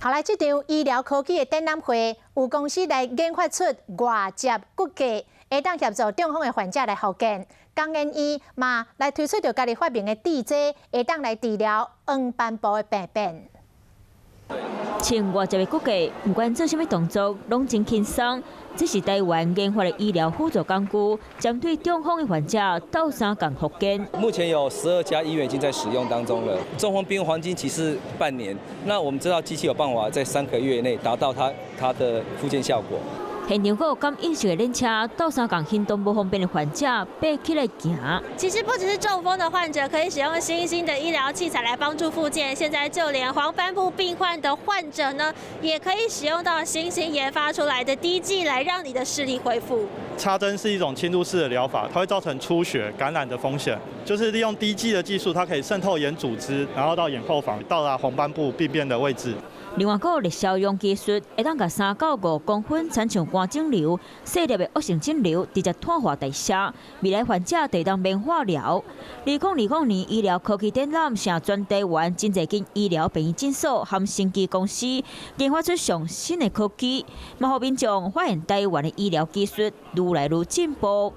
后来这场医疗科技的展览会，有公司来研发出外接骨架，会当协助中风的患者来复健。江恩医嘛来推出着家己发明的地剂，会当来治疗黄斑部的病变。穿外接的骨架，不管做什么动作，拢真轻松。这是台湾研发的医疗辅助工具，针对中风的患者斗3天复健。目前有12家医院已经在使用当中了。中风病黄金期是半年，那我们知道机器有办法在3个月内达到它的复健效果。现场还有感应式的轮车，斗3天行动不方便的患者爬起来行。其实不只是中风的患者可以使用新兴的医疗器材来帮助复健，现在就连黄斑部病患的患者呢，也可以使用到新兴研发出来的滴剂来让你的视力恢复。插针是一种侵入式的疗法，它会造成出血、感染的风险。就是利用滴剂的技术，它可以渗透眼组织，然后到眼后房，到达黄斑部病变的位置。另外，还有热消融技术，会当把3到5公分产生干净瘤、细粒的恶性肿瘤直接碳化代谢，未来患者得当免化疗。2020年医疗科技展览，成全台湾真侪间医疗病院诊所和生技公司研发出上新的科技，嘛，互民众发现台湾的医疗技术愈来愈进步。